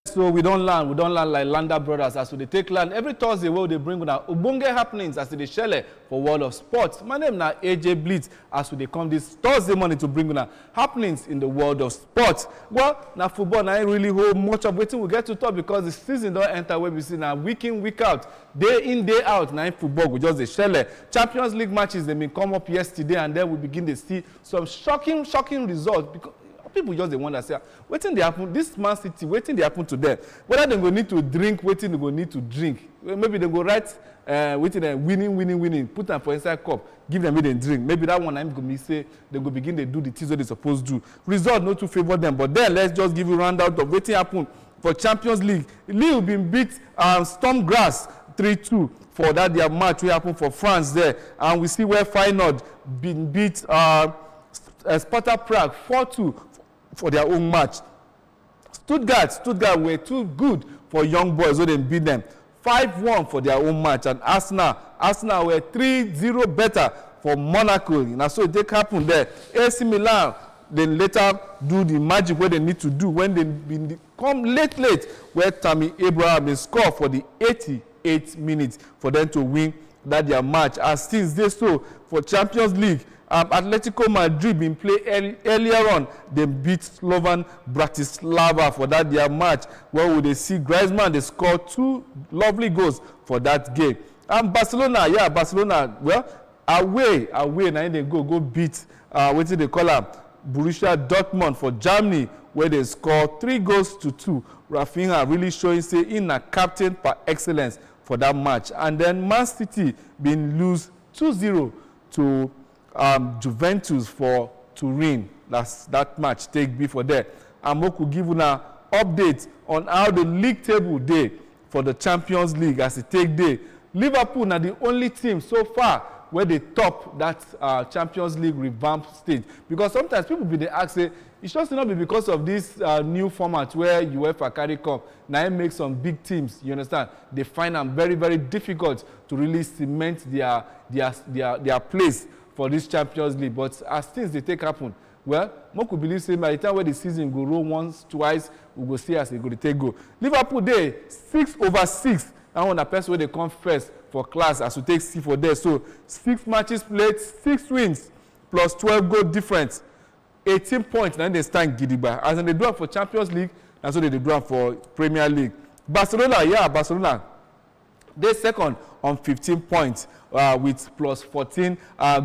So we don't land like Landa Brothers as we take land every Thursday where they bring una ogbonge happenings as they share for world of sports. My name na AJ Blitz as we come this Thursday morning to bring una happenings in the world of sports. Well, na football na really hold much of waiting we get to talk because the season don't enter where we see now week in week out, day in day out. Now in football we just dey share. Champions League matches they been come up yesterday and then we begin to see some shocking results because people just dey wonder say wetin dey happen this Man City wetin dey happen to them whether dem go need to drink wetin dem go need to drink maybe dem go write wetin dem winning put am for inside cup give dem make dem drink maybe that one na im go mean say dem go begin dey do the things wey dey suppose do result no too favour dem but then let's just give you roundout of wetin happen for Champions League. Lille bin beat Storm Graz 3-2 for that their match wey happen for France there and we see where Feyenoord bin beat Sparta Prague 4-2 for their own match. Stuttgart were too good for young boys, so they beat them 5-1 for their own match. And Arsenal were 3-0 better for Monaco. And so it happened there. AC Milan then later do the magic where they need to do when they come late where Tammy Abraham will score for the 88 minutes for them to win that their match. As things they so for Champions League. Atletico Madrid been play earlier on. They beat Slovan Bratislava for that their match. Where would they see Griezmann? They scored 2 lovely goals for that game. And Barcelona, well, away. Now they go beat what do they call them? Borussia Dortmund for Germany, where they scored 3-2. Rafinha really showing say in a captain par excellence for that match. And then Man City been lose 2-0 to Juventus for Turin. That's that match take before there. And we could give you an update on how the league table day for the Champions League as it take day. Liverpool are the only team so far where they top that Champions League revamp stage. Because sometimes people be they ask say it should not be because of this new format where UEFA carry cup. Now it makes some big teams, you understand? They find them very, very difficult to really cement their place for this Champions League. But as things they take happen, well, one could believe say by the time where the season go roll once, twice, we go see as they go to take go. Liverpool day 6/6. And when the person where they come first for class as we take C for there. So 6 matches played, 6 wins, plus 12 goal difference, 18 points. Then they stand gidigba. As in they do it for Champions League, and so they do it for Premier League. Barcelona. They second on 15 points with plus 14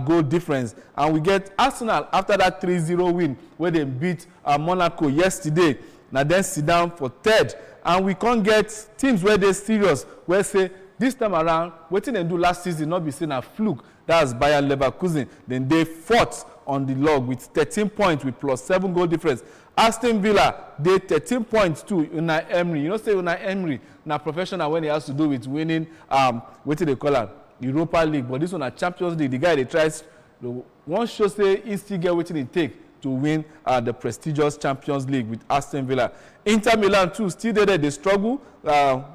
goal difference. And we get Arsenal after that 3-0 win where they beat Monaco yesterday. Now then sit down for third. And we can't get teams where they're serious, where say this time around, what they do last season not be seen a fluke. That's Bayer Leverkusen. Then they fought on the log with 13 points with plus 7 goal difference. Aston Villa, they 13 points too. Unai Emery, you know, say Unai Emery, now professional when he has to do with winning, what do they call it? Europa League. But this one, a Champions League, the guy they tries, one show say he still get what it take to win the prestigious Champions League with Aston Villa. Inter Milan too, still there, they struggle.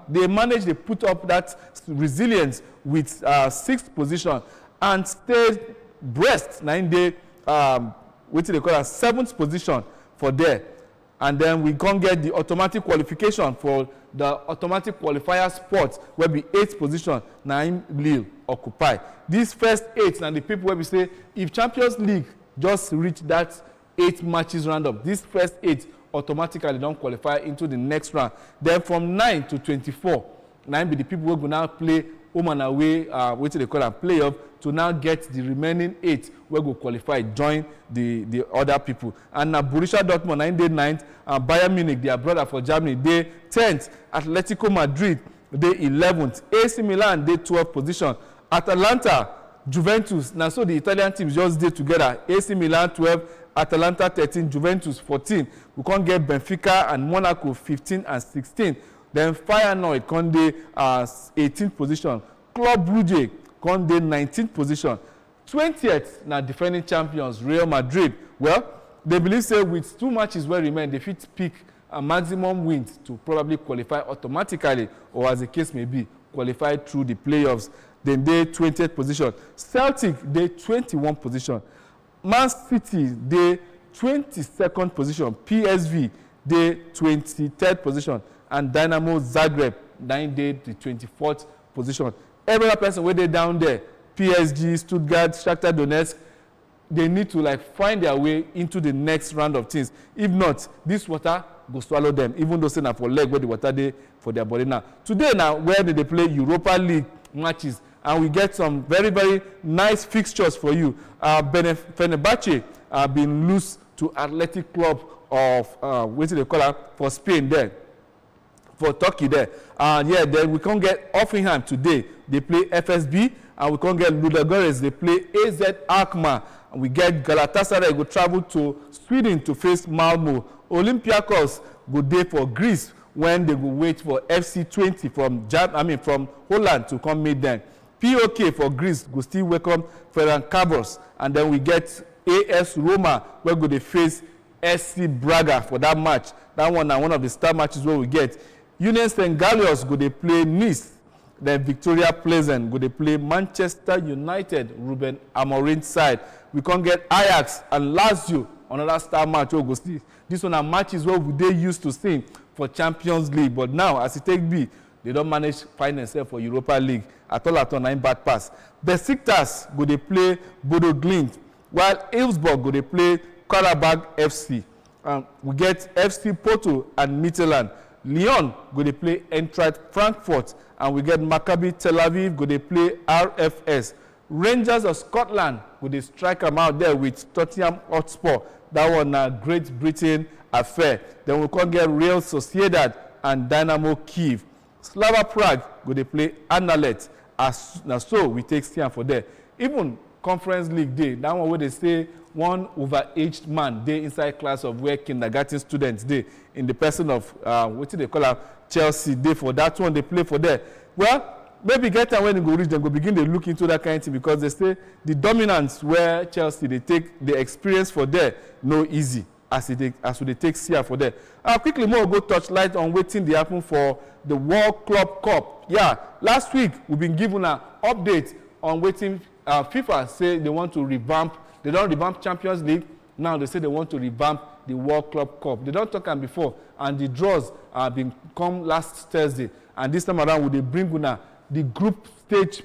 They manage, they put up that resilience with 6th position and stayed Brest, 9-day, what do they call it, 7th position for there. And then we can't get the automatic qualification for the automatic qualifier spot where be 8th position, Naim Lille occupy. These first 8 and the people where we say if Champions League just reach that 8 matches roundup, these first 8 automatically don't qualify into the next round. Then from 9 to 24, 9 be the people who will now play home and away, what do they call them, playoff, to now get the remaining 8 where go qualify, join the other people. And now Borussia Dortmund, 9-day 9th, Bayern Munich, their brother for Germany, they 10th, Atletico Madrid, they 11th, AC Milan, they 12th position, Atalanta, Juventus, now so the Italian teams just did together, AC Milan 12, Atalanta 13, Juventus 14. We can't get Benfica and Monaco 15 and 16. Then Feyenoord Conde 18th position. Club Brugge Conde 19th position. 20th now defending champions Real Madrid. Well, they believe say with 2 matches where remain, they fit pick a maximum wins to probably qualify automatically or as the case may be, qualify through the playoffs. Then they 20th position. Celtic they 21st position. Man City they 22nd position. PSV they 23rd position. and Dynamo Zagreb 9-day the 24th position. Every other person where they down there, PSG, Stuttgart, Shakhtar Donetsk, they need to like find their way into the next round of things. If not, this water go swallow them, even though say na for leg where the water dey for their body now. Today now, where they play Europa League matches, and we get some very, very nice fixtures for you. Fenerbahce been loose to Athletic Club of, what do they call it, for Spain there, for Turkey there. And yeah, then we can't get Offenham today. They play FSB, and we can't get Ludogorets. They play AZ Alkmaar. And we get Galatasaray go travel to Sweden to face Malmo. Olympiacos go there for Greece when they go wait for FC20 from Holland to come meet them. POK for Greece go still welcome Ferencvaros, and then we get AS Roma where go they face SC Braga for that match. That one na one of the star matches where we get. Union St. Gallions go they play Nice. Then Victoria Pleasant go they play Manchester United, Ruben Amorim side. We can't get Ajax and Lazio, another star match. Oh, go see. This one are matches where they used to see for Champions League, but now as it take B, they don't manage find themselves for Europa League at all 9 bad pass. Besiktas go they play Bodo Glimt, while Elfsborg go they play Karabakh FC. We get FC Porto and Midtjylland. Lyon go they play Eintracht Frankfurt, and we get Maccabi Tel Aviv go they play RFS. Rangers of Scotland go they strike them out there with Tottenham Hotspur. That one a Great Britain affair. Then we can get Real Sociedad and Dynamo Kyiv. Slava Prague go they play Anderlecht. As now so we take stand for there. Even Conference League day, that one where they say one overaged man day inside class of where kindergarten students day in the person of what do they call her Chelsea day for that one they play for there. Well, maybe get time when they go reach them go begin to look into that kind of thing, because they say the dominance where Chelsea they take the experience for there no easy as they take CR for there. Quickly more go touch light on waiting they happen for the World Club Cup. Yeah, last week we've been given an update on waiting. FIFA say they want to revamp. They don't revamp Champions League. Now they say they want to revamp the World Club Cup. They don't talk them before, and the draws have been come last Thursday. And this time around, would they bring the group stage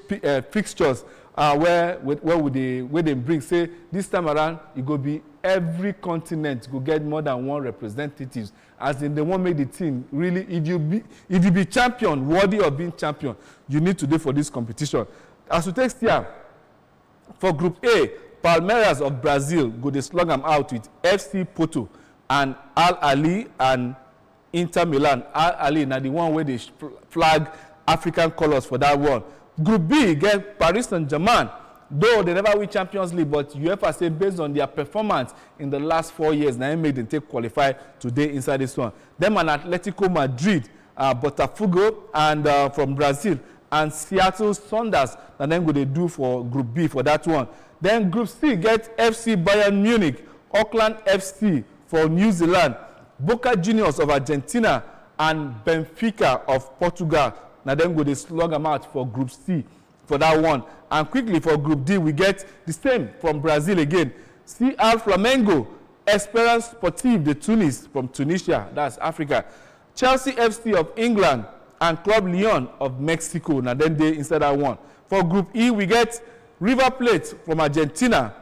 fixtures where they bring? Say this time around, it go be every continent go get more than one representatives. As in, they won't make the team. Really, if you be champion, worthy of being champion, you need to do for this competition. As we take here for Group A. Palmeiras of Brazil go they slug them out with FC Porto and Al Ahly and Inter Milan. Al Ahly now the one where they flag African colors for that one. Group B get Paris Saint-Germain. Though they never win Champions League, but UEFA say based on their performance in the last 4 years, now made them take qualify today inside this one. Them and Atletico Madrid, Botafogo and from Brazil, and Seattle Sounders, and then go they do for Group B for that one. Then Group C get FC Bayern Munich, Auckland FC for New Zealand, Boca Juniors of Argentina, and Benfica of Portugal. Now then go they slug them out for Group C for that one. And quickly for Group D, we get the same from Brazil again. CR Flamengo, Esperance Sportive de Tunis from Tunisia, that's Africa, Chelsea FC of England, and Club Lyon of Mexico. Now then they inside that one. For Group E, we get River Plate from Argentina,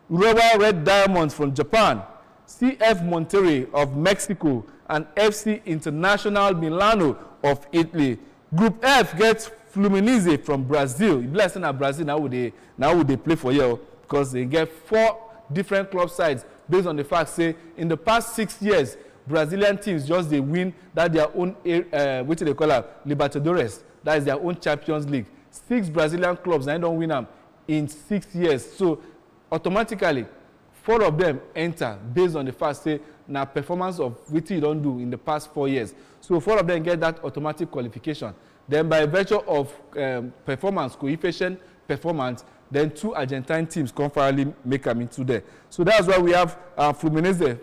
Urawa Red Diamonds from Japan, CF Monterrey of Mexico, and FC International Milano of Italy. Group F gets Fluminense from Brazil. Blessing at Brazil now would they play for you, because they get 4 different club sides based on the fact say in the past 6 years Brazilian teams just they win that their own what do they call it, Libertadores, that is their own Champions League. 6 Brazilian clubs and don't win them in 6 years. So automatically 4 of them enter based on the fact say now performance of what you don't do in the past 4 years. So 4 of them get that automatic qualification. Then by virtue of performance, coefficient performance, then 2 Argentine teams can finally make them into there. So that's why we have Fluminense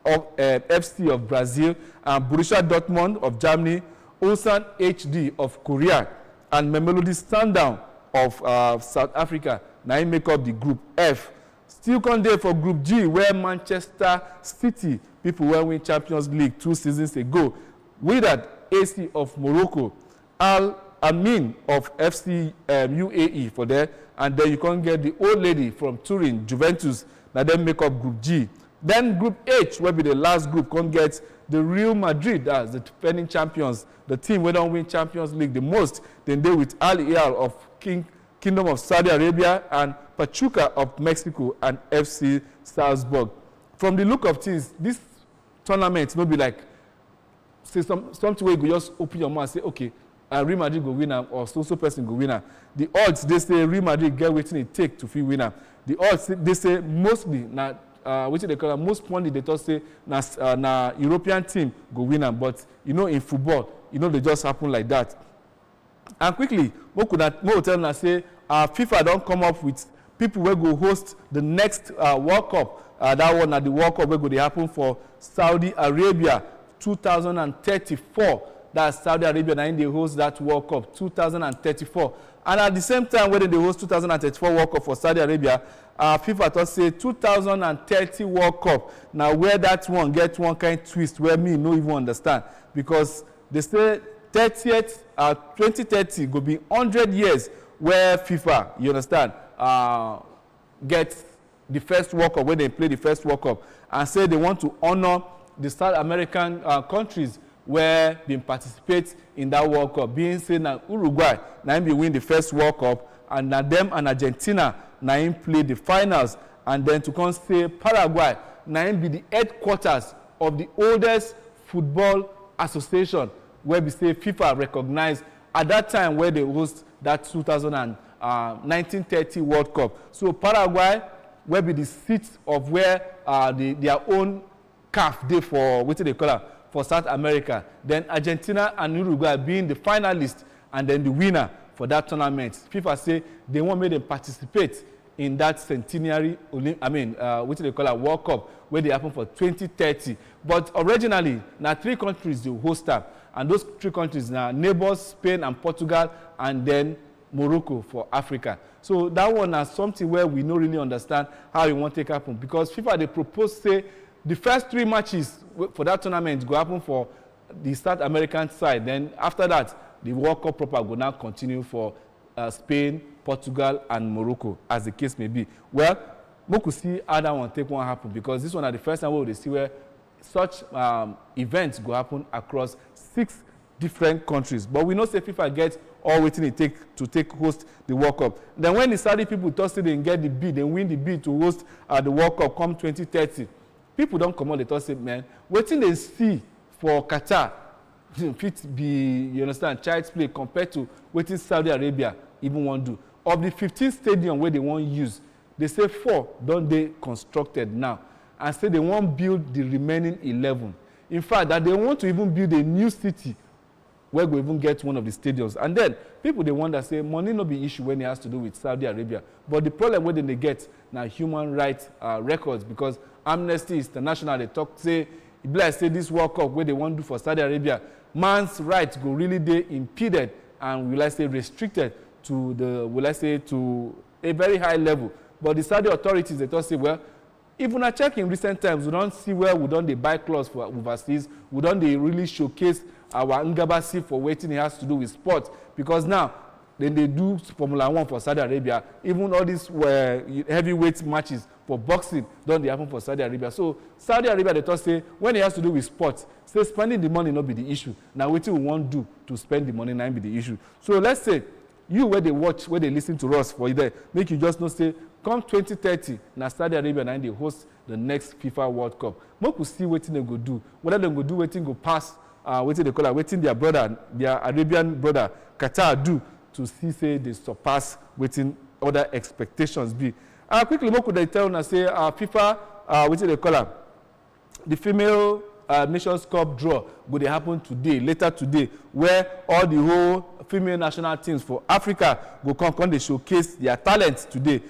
of FC of Brazil, Borussia Dortmund of Germany, Ulsan HD of Korea, and Mamelodi Sundown of South Africa. Now he make up the Group F. Still come there for Group G, where Manchester City people were win Champions League 2 seasons ago. With that, AC of Morocco, Al Amin of FC UAE for there, and then you can get the old lady from Turin, Juventus, that then make up Group G. Then Group H, will be the last group, can get the Real Madrid, as the defending champions, the team who don't win Champions League the most, then they with Al Hilal of Kingdom of Saudi Arabia and Pachuca of Mexico and FC Salzburg. From the look of things, this tournament will be like, say something where you go just open your mouth and say, okay, Real Madrid go winner or so person go winner. The odds, they say Real Madrid get waiting it take to feel winner. The odds, they say mostly, now, which they call most pundits, they just say na European team go winner, but you know in football, you know they just happen like that. And quickly, more tell them say FIFA don't come up with people who go host the next World Cup. That one at the World Cup will go happen for Saudi Arabia 2034. That's Saudi Arabia, and they host that World Cup 2034. And at the same time, when they host 2034 World Cup for Saudi Arabia, FIFA thought say 2030 World Cup. Now where that one get one kind of twist where me no even understand, because they say 2030 go be 100 years where FIFA, you understand, gets the first World Cup, when they play the first World Cup, and say they want to honor the South American countries where they participate in that World Cup, being said that Uruguay now be win the first World Cup, and now them and Argentina now play the finals, and then to come say Paraguay now be the headquarters of the oldest football association, where we say FIFA recognized at that time where they host that 1930 World Cup. So Paraguay will be the seat of where their own CAF day for what they call it, for South America. Then Argentina and Uruguay being the finalists and then the winner for that tournament. FIFA say they want me to participate in that centenary, what they call it, World Cup, where they happen for 2030. But originally, now 3 countries they host up, and those 3 countries now neighbors, Spain and Portugal, and then Morocco for Africa. So that one is something where we don't really understand how it won't take happen, because FIFA they propose say the first 3 matches for that tournament go happen for the South American side. Then after that, the World Cup proper will now continue for Spain, Portugal, and Morocco, as the case may be. Well, we could see how that one take one happen, because this one is the first time we will see where such events go happen across 6 different countries. But we know say FIFA gets all waiting it take to host the World Cup. Then when the Saudi people thought they get the bid, they win the bid to host the World Cup come 2030. People don't come on, they thought say, man, waiting they see for Qatar fit be, you understand, child's play compared to waiting Saudi Arabia even want to do. Of the 15 stadium where they want use, they say 4 don't they constructed now, and say they won't build the remaining 11. In fact, that they want to even build a new city where we even get one of the stadiums. And then people they wonder say money no be issue when it has to do with Saudi Arabia. But the problem where they get now human rights records, because Amnesty International they talk say, if say this World Cup where they want to do for Saudi Arabia, man's rights go really they impeded and will I say restricted to the to a very high level. But the Saudi authorities they thought say, well, even I check in recent times, we don't see where we don't they buy clothes for overseas, we don't they really showcase our Ngabasi for waiting it has to do with sports, because now then they do Formula 1 for Saudi Arabia. Even all these heavyweight matches for boxing don't they happen for Saudi Arabia. So Saudi Arabia they thought say when it has to do with sports, say spending the money not be the issue. Now what we want to do to spend the money not be the issue. So let's say you where they watch, where they listen to us for there, make you just know say come 2030 now Saudi Arabia and they host the next FIFA World Cup. We could see what they go do, whether they go do waiting go pass waiting they call it, waiting their brother, their Arabian brother Qatar do to see say they surpass waiting other expectations be. Quickly, what could they tell us say FIFA waiting they call it, the female Nations Cup draw would happen today, later today, where all the whole female national teams for Africa go come they showcase their talents today,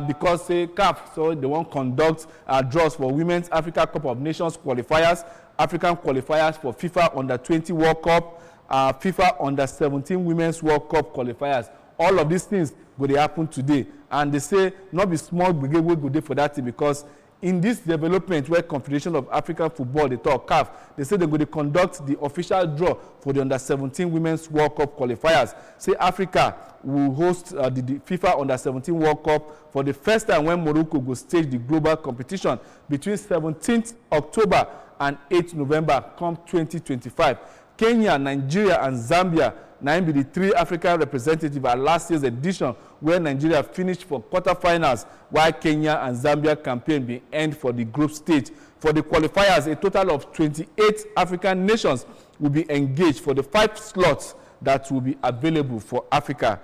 because say CAF so they won't conduct draws for Women's Africa Cup of Nations qualifiers, African qualifiers for FIFA Under-20 World Cup, FIFA Under-17 Women's World Cup qualifiers. All of these things go they happen today, and they say not be small brigade will go there for that thing, because in this development where Confederation of African Football, they talk CAF, they say they're going to conduct the official draw for the Under-17 Women's World Cup qualifiers. Say Africa will host the FIFA Under-17 World Cup for the first time when Morocco will stage the global competition between 17th October and 8th November come 2025. Kenya, Nigeria, and Zambia now be the three African representatives at last year's edition, where Nigeria finished for quarterfinals, while Kenya and Zambia campaign be end for the group stage. For the qualifiers, a total of 28 African nations will be engaged for the 5 slots that will be available for Africa.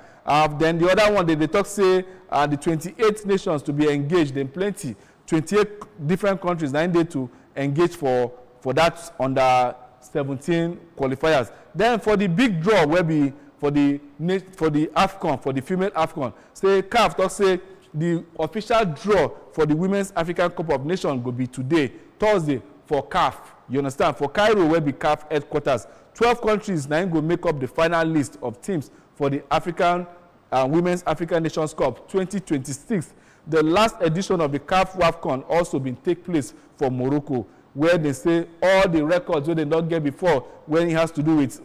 Then the other one, they talk say the 28 nations to be engaged, then plenty, 28 different countries now need to engage for that under 17 qualifiers. Then for the big draw will be for the AFCON, for the female AFCON. Say CAF talk say the official draw for the Women's African Cup of Nations will be today, Thursday, for CAF. You understand? For Cairo will be CAF headquarters. 12 countries now go make up the final list of teams for the African Women's African Nations Cup 2026. The last edition of the CAF WAFCON also been take place for Morocco, where they say all the records where they don't get before when it has to do with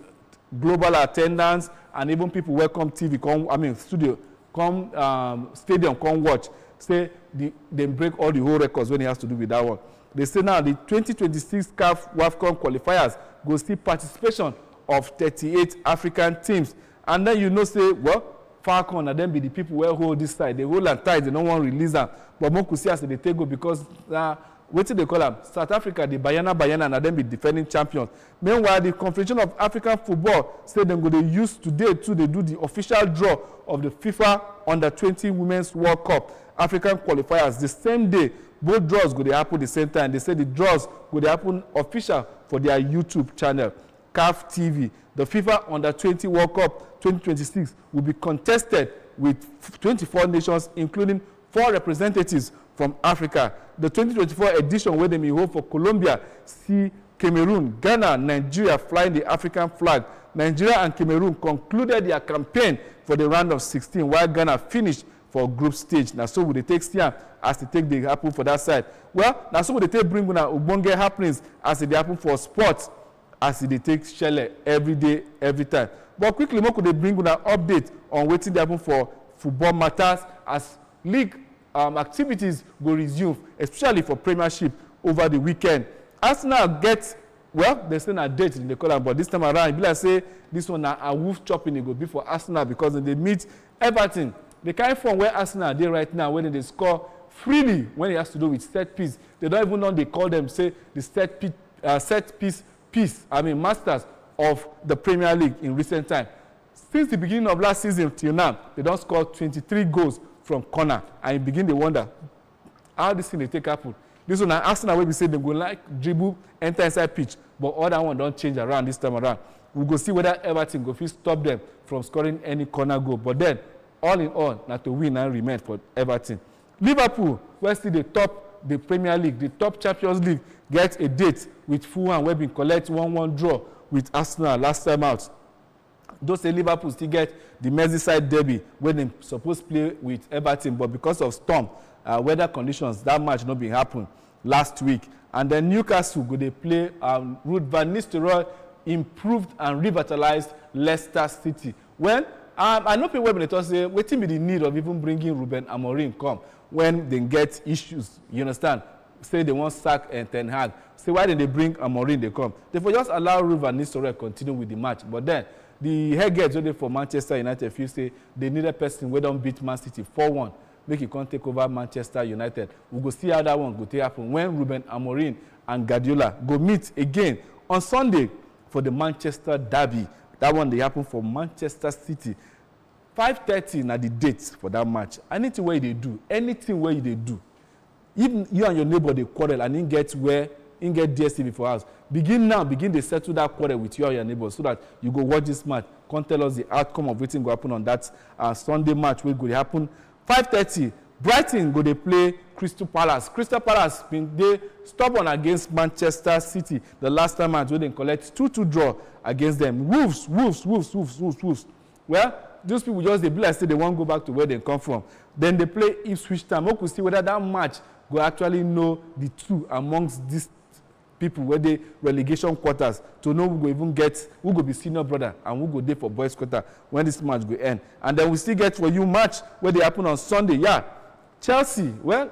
global attendance and even people welcome TV come, studio come, stadium come watch, say they break all the whole records when it has to do with that one. They say now the 2026 CAF WAFCON qualifiers go see participation of 38 African teams. And then you know say, well, Falcon and then be the people where hold this side. They hold and tight, they don't want to release them. But more could see as they take go because what do they call them? South Africa, the Bayana, and then be defending champions. Meanwhile, the Confederation of African Football say they're going to use today too. They do the official draw of the FIFA Under-20 Women's World Cup African qualifiers the same day. Both draws go to happen the same time. They say the draws go to happen official for their YouTube channel, CAF TV. The FIFA Under-20 World Cup 2026 will be contested with 24 nations, including 4 representatives from Africa. The 2024 edition, where they may hold for Colombia, see Cameroon, Ghana, Nigeria flying the African flag. Nigeria and Cameroon concluded their campaign for the round of 16, while Ghana finished for group stage. Now, so will they take Siam as they take the happen for that side? Well, now so will they take bring Ubonge happenings as they happen for sports, as they take Shelle every day, every time. But quickly, more could they bring an update on what they happen for football matters as league activities go resume, especially for Premiership over the weekend. Arsenal gets, well, they say a date in the column, but this time around, like say this one a wolf chopping it go be for Arsenal because they meet Everton. The kind from where Arsenal they right now, when they score freely when it has to do with set piece. They don't even know they call them, say, the set piece, masters of the Premier League in recent time. Since the beginning of last season till now, they don't score 23 goals from corner, and you begin to wonder how this thing they take happen. This one, Arsenal will be saying they go like dribble, enter inside pitch, but all that one don't change around this time around. We'll go see whether Everton go stop them from scoring any corner goal. But then, all in all, not to win and remain for Everton. Liverpool, where still the top the Premier League, the top Champions League, gets a date with Fulham, where been collect 1-1 draw with Arsenal last time out. Those say Liverpool still get the Merseyside derby when they supposed to play with Everton, but because of storm, weather conditions, that match not been happen last week. And then Newcastle go they play Ruud van Nistelrooy improved and revitalized Leicester City. When I know people when they talk say, waiting be the need of even bringing Ruben Amorim come when they get issues. You understand? Say they want sack and Ten Hag. Say why did they bring Amorim? They come. Therefore, just allow Ruud van Nistelrooy continue with the match. But then the head waiting for Manchester United feel say they need a person who don't beat Man City 4-1. Make it come take over Manchester United. We go see how that one go take happen when Ruben Amorim and Guardiola go meet again on Sunday for the Manchester Derby. That one they happen for Manchester City. 5:30 na the date for that match. Anything where they do, anything where they do, even you and your neighbor they quarrel and in get DSTV for us. Begin to settle that quarrel with you and your neighbor so that you go watch this match. Come tell us the outcome of what's going to happen on that Sunday match. Will go to happen 5:30. Brighton go to play Crystal Palace. Crystal Palace been they stubborn against Manchester City. The last time match where they collect 2-2 draw against them. Wolves. Well, those people just they be like say they won't go back to where they come from. Then they play Ipswich Town. We could see whether that match go actually know the two amongst these people where they relegation quarters to know who go even get, who go be senior brother and who go there for boys quarter when this match go end. And then we still get for you match where they happen on Sunday. Yeah, Chelsea, well,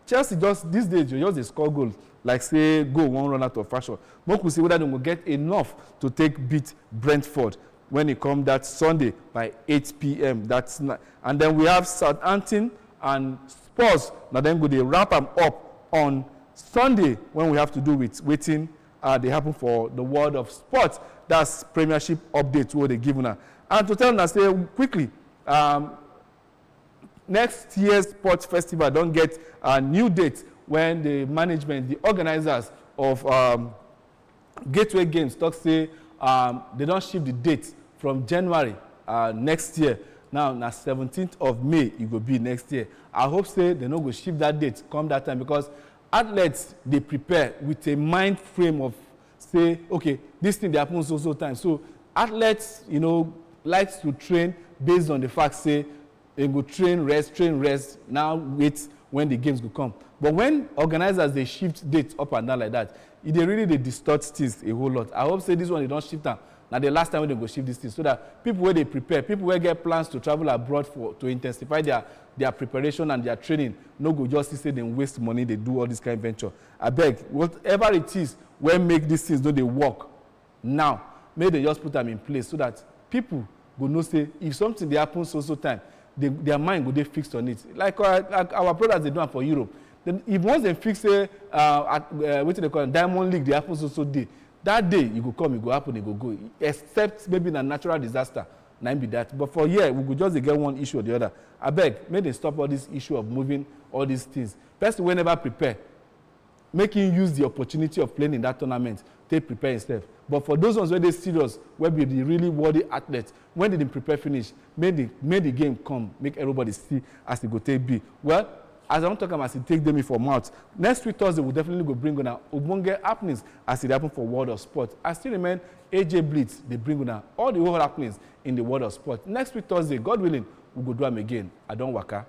Chelsea just these days you just they score goals like say go one run out of fashion. But we see whether they will get enough to take beat Brentford when it come that Sunday by 8 p.m. That's not, and then we have Southampton and Spurs. Now then go they wrap them up on Sunday when we have to do with waiting they happen for the world of sports. That's Premiership update what they give now. And to tell us say quickly, next year's sports festival don't get a new date when the management, the organizers of Gateway Games talk say they don't shift the date from January next year. Now 17th of May it will be next year. I hope say they no go shift that date come that time, because athletes they prepare with a mind frame of say, okay, this thing they happen so time. So athletes, you know, likes to train based on the fact say they go train rest, now wait when the games will come. But when organizers they shift dates up and down like that, they distort things a whole lot. I hope say this one they don't shift them. Now the last time when they go shift this thing, so that people where they prepare, people where get plans to travel abroad to intensify their preparation and their training, no go just say they waste money, they do all this kind of venture. I beg, whatever it is, when make these things don't they work now, may they just put them in place so that people go know say if something they happen so time, their mind go they fixed on it. Like our brothers they do it for Europe. Then if once they fix what they call it, Diamond League, they happen so day. That day you go come, it go happen, it go. Except maybe in a natural disaster, now be that. But for here, we could just get one issue or the other. I beg, may they stop all this issue of moving all these things. Person will never prepare. Make him use the opportunity of playing in that tournament. They prepare himself. But for those ones where they serious, where be the really worthy athletes, when did they prepare finish? May the game come, make everybody see as they go take B. Well, as I don't talk about as it take them in for mouth. Next week Thursday we'll definitely go bring on Ubunge happenings as it happen for world of sport. I still remain AJ Blitz. They bring on all the whole happenings in the world of sport. Next week Thursday, God willing, we'll go do them again. I don't waka.